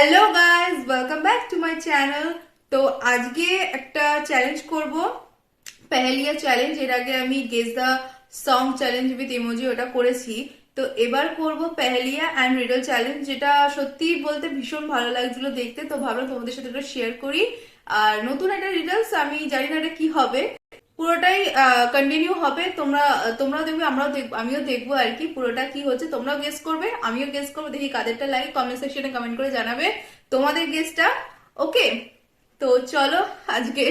Hello guys, welcome back to my channel. তো আজকে একটা চ্যালেঞ্জ করব, পেহেলিয়া চ্যালেঞ্জ। এর আগে আমি guess the song challenge with emoji ওটা করেছি। তো এবার করব পেহেলিয়া অ্যান্ড রিডল চ্যালেঞ্জ, যেটা সত্যি বলতে ভীষণ ভালো লাগছিল দেখতে। তো ভাবলাম তোমাদের সাথে এটা শেয়ার করি। আর নতুন একটা রিডলস, আমি জানি না এটা কি হবে, পুরোটাই কন্টিনিউ হবে। তোমরাও দেখবে, আমরাও দেখবো, আমিও দেখবো আর কি পুরোটা কি হচ্ছে। তোমরাও গেস করবে, আমিও গেস করবো, দেখি কাদেরটা লাগে। কমেন্ট সেকশনে কমেন্ট করে জানাবে তোমাদের গেসটা। ওকে, তো চলো আজকে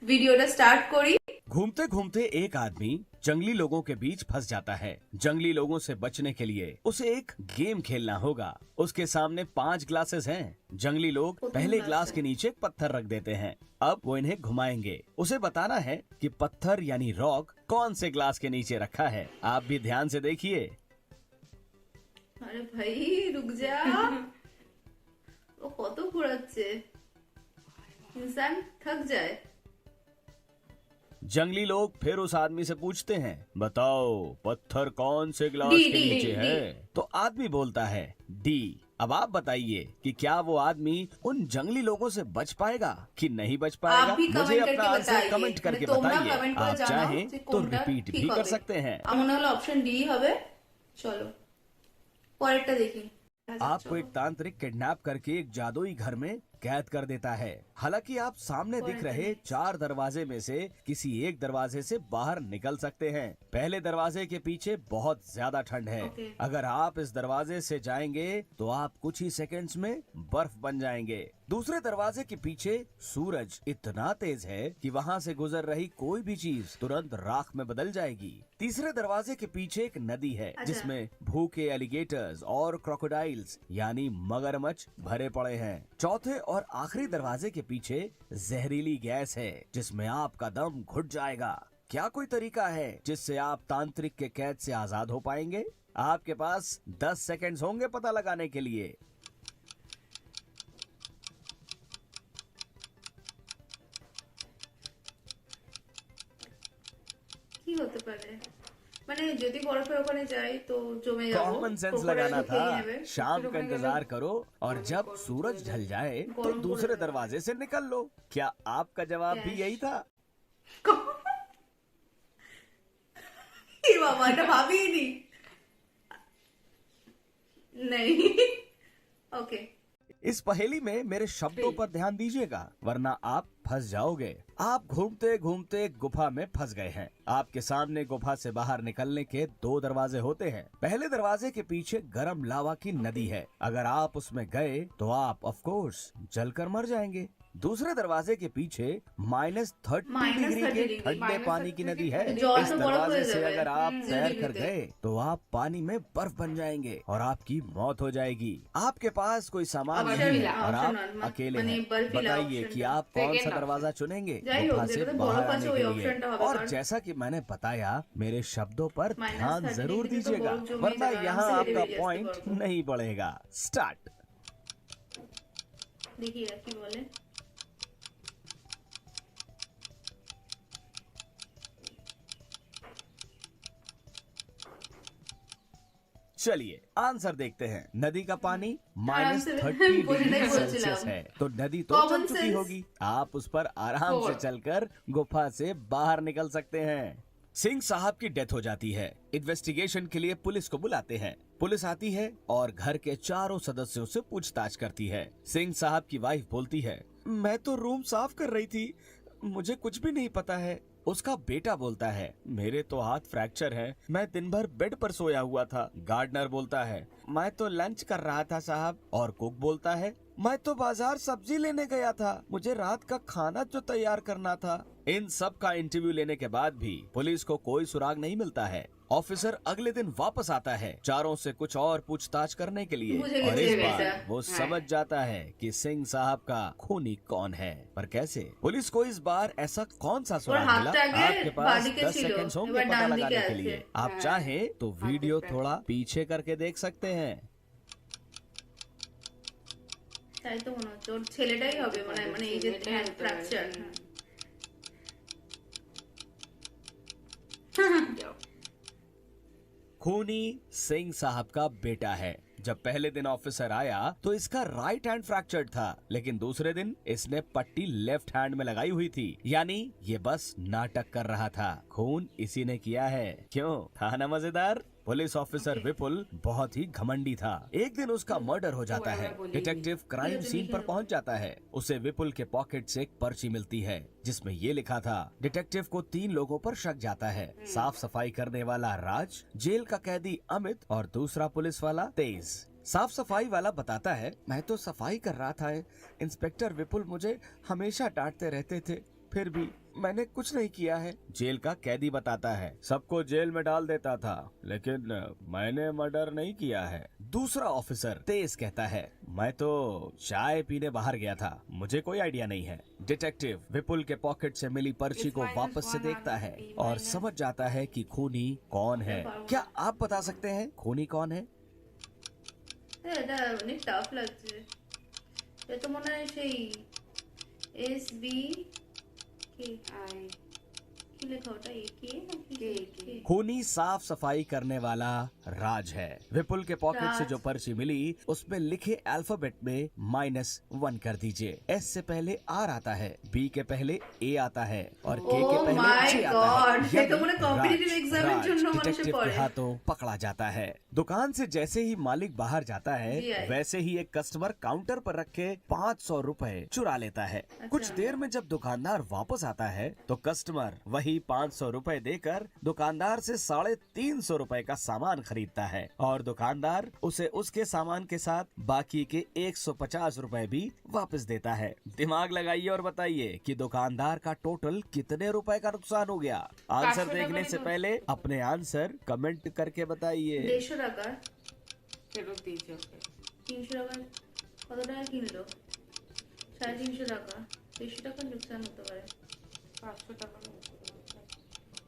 ভিডিওটা স্টার্ট করি। घूमते घूमते एक आदमी जंगली लोगों के बीच फंस जाता है। जंगली लोगों से बचने के लिए उसे एक गेम खेलना होगा। उसके सामने 5 ग्लासेस हैं। जंगली लोग पहले ग्लास के नीचे एक पत्थर रख देते हैं। अब वो इन्हें घुमाएंगे। उसे बताना है कि पत्थर यानी रॉक कौन से ग्लास के नीचे रखा है। आप भी ध्यान से देखिए। আরে ভাই রুক যা, ও কত ঘোরাচ্ছে, ইনসান থক যায়। जंगली लोग फिर उस आदमी से पूछते हैं, बताओ पत्थर कौन से ग्लास डी, के डी, नीचे डी। है। तो आदमी बोलता है डी। अब आप बताइए कि क्या वो आदमी उन जंगली लोगों से बच पाएगा कि नहीं बच पाएगा। आप भी मुझे कमेंट अपना करके आंसर बताइए, कमेंट करके তোমরা बताइए। কমেন্ট করে आप জানাও चाहें যে तो কোনটা रिपीट ঠিক भी कर হবে। सकते हैं। আমার মনে হলো অপশন ডি হবে। চলো পরেরটা দেখি। आपको एक तांत्रिक किडनैप करके एक जादुई घर में कैद कर देता है। हालांकि आप सामने दिख रहे 4 दरवाजे में से किसी एक दरवाजे से बाहर निकल सकते हैं। पहले दरवाजे के पीछे बहुत ज्यादा ठंड है। Okay. अगर आप इस दरवाजे से जाएंगे तो आप कुछ ही सेकंड्स में बर्फ बन जाएंगे। दूसरे दरवाजे के पीछे सूरज इतना तेज है कि वहाँ से गुजर रही कोई भी चीज तुरंत राख में बदल जाएगी। तीसरे दरवाजे के पीछे एक नदी है जिसमें भूखे एलिगेटर्स और क्रोकोडाइल्स यानी मगरमच्छ भरे पड़े हैं। चौथे और आखिरी दरवाजे के पीछे जहरीली गैस है जिसमें आपका दम घुट जाएगा। क्या कोई तरीका है जिससे आप तांत्रिक के कैद से आजाद हो पाएंगे? आपके पास 10 सेकंड्स होंगे पता लगाने के लिए। কি হতে পারে? মানে যদি বরফের ওখানে যাই তো জমে যাবো। कॉमन सेंस crocodile लगाना তো था। খেয়ে নেবে। शाम फिर का ওখানে इंतजार गেলে करो और जब सूरज ढल जाए तो गरम दूसरे पड़े। दरवाजे से निकल लो। क्या आपका जवाब भी Cash। यही था? এ বাবা, এটা ভাবিনি। नहीं। ओके। इस पहेली में मेरे शब्दों पर ध्यान दीजिएगा वरना आप फंस जाओगे। आप घूमते घूमते एक गुफा में फंस गए हैं। आपके सामने गुफा से बाहर निकलने के 2 दरवाजे होते हैं। पहले दरवाजे के पीछे गर्म लावा की नदी है। अगर आप उसमें गए तो आप ऑफ कोर्स जलकर मर जाएंगे। दूसरे दरवाजे के पीछे -30 डिग्री के -30 ठंडे पानी की नदी है। जल इस तो बर्फ दरवाजे हो से जाए। अगर आप तैर कर जिंदगी गए तो आप पानी में बर्फ बन जाएंगे और आपकी मौत हो जाएगी। आपके पास कोई सामान ऑप्शन नहीं मिला, है और ऑप्शन आप वन, अकेले माने हैं। बर्फ मिला बताइए ऑप्शन कि टा। आप कौन सा सेकंड दरवाजा चुनेंगे যাই गुफा হোক, से যেটা তো बाहर বরফ आने আছে ওই के लिए। অপশনটা হবে। और কারণ जैसा कि मैंने बताया मेरे शब्दों पर ध्यान -30 जरूर डिग्री तो दीजिएगा बर्फ जमी वरना जाए, यहाँ आराम से आपका हेरे भी पॉइंट जाते बर्फ। नहीं बढ़ेगा। स्टार्ट। দেখি আর কি বলে। चलिए आंसर देखते हैं। नदी का पानी आराम से -30 बोलना ही डिग्री बोलছিলাম। सेल्सियस है तो नदी तो Common जम चुकी sense। होगी। आप उस पर आराम से Four। चलकर गुफा से बाहर निकल सकते हैं। सिंह साहब की डेथ हो जाती है। इन्वेस्टिगेशन के लिए पुलिस को बुलाते हैं। पुलिस आती है और घर के चारों सदस्यों से पूछताछ करती है। सिंह साहब की वाइफ बोलती है, मैं तो रूम साफ कर रही थी, मुझे कुछ भी नहीं पता है। उसका बेटा बोलता है, मेरे तो हाथ फ्रैक्चर है, मैं दिन भर बेड पर सोया हुआ था। गार्डनर बोलता है, मैं तो लंच कर रहा था साहब। और कुक बोलता है, मैं तो बाजार सब्जी लेने गया था, मुझे रात का खाना जो तैयार करना था। इन सब का इंटरव्यू लेने के बाद भी पुलिस को कोई सुराग नहीं मिलता है। ऑफिसर अगले दिन वापस आता है चारों से कुछ और पूछताछ करने के लिए मुझे और कैसे इस बार भेजा? वो समझ जाता है कि सिंह साहब का खूनी कौन है। पर कैसे? पुलिस को इस बार ऐसा कौन सा सुराग मिला? हाथটা আগে आपके पास বাঁদিকে 10 ছিল, सेकंड्स होंगे এবার पता ডান लगाने দিকে के लिए। আছে। आप चाहें तो वीडियो हाथ थोड़ा पीछे करके देख सकते हैं। তাই তো মনে হচ্ছে ওর ছেলেটাই হবে মনে হয়, মানে এই যে ছেলেটাই হতে পারে। ফ্র্যাকচার। যাও। खूनी सिंह साहब का बेटा है। जब पहले दिन ऑफिसर आया तो इसका राइट हैंड फ्रैक्चर्ड था, लेकिन दूसरे दिन इसने पट्टी लेफ्ट हैंड में लगाई हुई थी, यानी ये बस नाटक कर रहा था। खून इसी ने किया है। क्यों था ना मजेदार? पुलिस ऑफिसर विपुल बहुत ही घमंडी था। एक दिन उसका मर्डर हो जाता है। डिटेक्टिव क्राइम सीन पर पहुंच जाता है। उसे विपुल के पॉकेट से एक पर्ची मिलती है जिसमें ये लिखा था। डिटेक्टिव को 3 लोगों पर शक जाता है। साफ सफाई करने वाला राज, जेल का कैदी अमित और दूसरा पुलिस वाला तेज। साफ सफाई वाला बताता है, मैं तो सफाई कर रहा था। इंस्पेक्टर विपुल मुझे हमेशा डांटते रहते थे, फिर भी मैंने कुछ नहीं किया है। जेल का कैदी बताता है, सबको जेल में डाल देता था, लेकिन मैंने मर्डर नहीं किया है। दूसरा ऑफिसर तेज कहता है, मैं तो चाय पीने बाहर गया था, मुझे कोई आइडिया नहीं है। डिटेक्टिव विपुल के पॉकेट से मिली पर्ची को वापस से देखता है और समझ जाता है कि खूनी कौन है। क्या आप बता सकते हैं खूनी कौन है? এটা অনেক টাফ লাগছে। এটা তো মনে হয় সেই SB কি লেখা ওটা AK নাকি खूनी साफ सफाई करने वाला राज है। विपुल के पॉकेट से राज। जो पर्ची मिली उसमें लिखे अल्फाबेट में -1 कर दीजिए। S से पहले R आता है, B के पहले A आता है और K के Oh पहले my J आता है। God! ये तो मैंने competitive exam এর জন্য মানুষে डिटेक्टिव के পড়ে। हाथों पकड़ा जाता है। दुकान से जैसे ही मालिक बाहर जाता है जी आई। वैसे ही एक कस्टमर काउंटर पर रखे 500 रुपए चुरा लेता है। कुछ देर में जब दुकानदार वापस आता है तो कस्टमर वही 500 रुपए देकर दुकानदार से 350 रुपए का सामान खरीदता है और दुकानदार उसे उसके सामान के साथ बाकी के 150 रुपए भी वापस देता है। दिमाग लगाइए और बताइए कि दुकानदार का टोटल कितने रुपए का नुकसान हो गया। आंसर देखने से पहले अपने आंसर कमेंट करके बताइए। 150 টাকা ফেরত দিয়েছি ওকে। 300 টাকা কত টাকা কিনলো? 350 টাকা। 150 টাকা नुकसान হতে পারে। 500 টাকা মতো।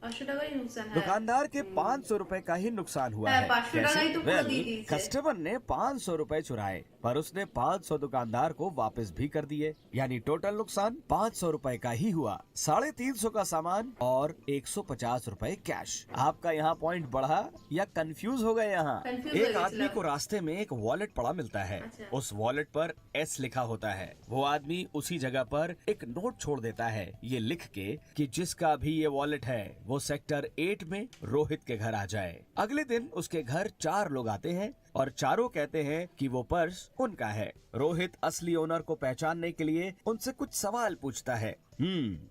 500 টাকাই नुकसान है। दुकानदार के 500 रुपए का ही नुकसान हुआ हाँ, है। 500 टाका ही तो पूरा Well, दी थी इसे। कस्टमर ने 500 रुपए चुराए पर उसने 500 दुकानदार को वापस भी कर दिए, यानी टोटल नुकसान 500 रुपए का ही हुआ। 350 का सामान और 150 रुपए कैश। आपका यहाँ पॉइंट बढ़ा या कंफ्यूज हो गए? यहाँ Confuse एक हो गई आदमी इसलिए। को रास्ते में एक वॉलेट पड़ा मिलता है। अच्छा। उस वॉलेट पर S लिखा होता है। वो आदमी उसी जगह पर एक नोट छोड़ देता है, ये लिख के कि जिसका भी ये वॉलेट है वो सेक्टर 8 में रोहित के घर आ जाए। अगले दिन उसके घर 4 लोग आते हैं और चारों कहते हैं कि वो पर्स उनका है। रोहित असली ओनर को पहचानने के लिए उनसे कुछ सवाल पूछता है।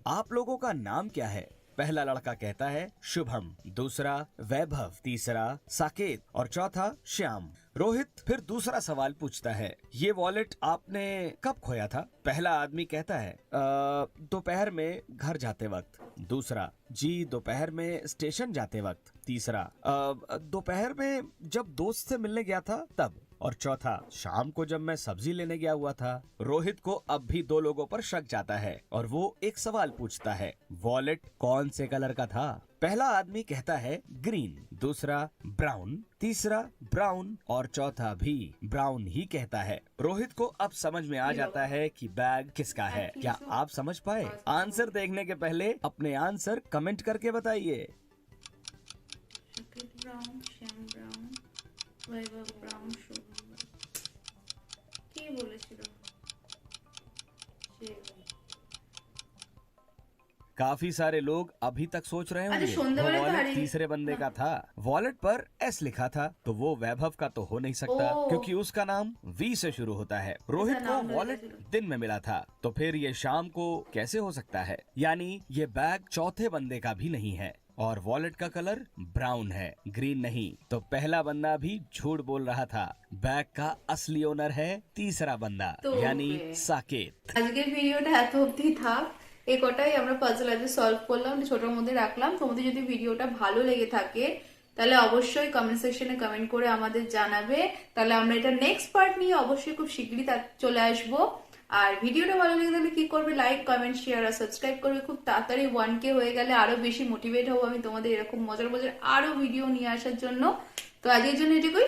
आप लोगों का नाम क्या है? पहला लड़का कहता है शुभम, दूसरा वैभव, तीसरा साकेत और चौथा श्याम। रोहित फिर दूसरा सवाल पूछता है, ये वॉलेट आपने कब खोया था? पहला आदमी कहता है दोपहर में घर जाते वक्त। दूसरा, जी दोपहर में स्टेशन जाते वक्त। तीसरा, दोपहर में जब दोस्त से मिलने गया था तब। और चौथा, शाम को जब मैं सब्जी लेने गया हुआ था। रोहित को अब भी 2 लोगों पर शक जाता है और वो एक सवाल पूछता है, वॉलेट कौन से कलर का था? पहला आदमी कहता है ग्रीन, दूसरा ब्राउन, तीसरा ब्राउन और चौथा भी ब्राउन ही कहता है। रोहित को अब समझ में आ जाता है कि बैग किसका है। क्या आप समझ पाए? आंसर देखने के पहले अपने आंसर कमेंट करके बताइए। শাকিব ব্রাউন, শ্যাম ব্রাউন, বৈভব ব্রাউন, শুভ কি বলেছিল? काफी सारे लोग अभी तक सोच रहे होंगे वो संध्यावाले तो वॉलेट हारी- तीसरे बंदे का था। वॉलेट पर S लिखा था तो वो वैभव का तो हो नहीं सकता ओह। क्योंकि उसका नाम V से शुरू होता है। रोहित को नाम वॉलेट रहेगा दिन में मिला था तो फिर ये शाम को कैसे हो सकता है? यानी ये बैग चौथे बंदे का भी नहीं है और वॉलेट का कलर ब्राउन है, ग्रीन नहीं। तो पहला बंदा भी झूठ बोल रहा था। बैग का असली ओनर है तीसरा बंदा तो यानी साकेत। আজকের ভিডিওটা এত অবধি থাক। এই কটাই আমরা পাজল আজকে সলভ করলাম, ছোটর মধ্যে রাখলাম। তোমাদের যদি ভিডিওটা ভালো লেগে থাকে তাহলে অবশ্যই কমেন্ট সেকশনে কমেন্ট করে আমাদের জানাবে। তাহলে আমরা এটা নেক্সট পার্ট নিয়ে অবশ্যই খুব শীঘ্রই চলে আসবো। আর ভিডিওটা ভালো লেগে থাকলে কি করবে? লাইক, কমেন্ট, শেয়ার আর সাবস্ক্রাইব করবে। খুব তাড়াতাড়ি 1K হয়ে গেলে আরো বেশি মোটিভেট হবো আমি তোমাদের এরকম মজার মজার আরো ভিডিও নিয়ে আসার জন্য। তো আজকের জন্য এটুকুই।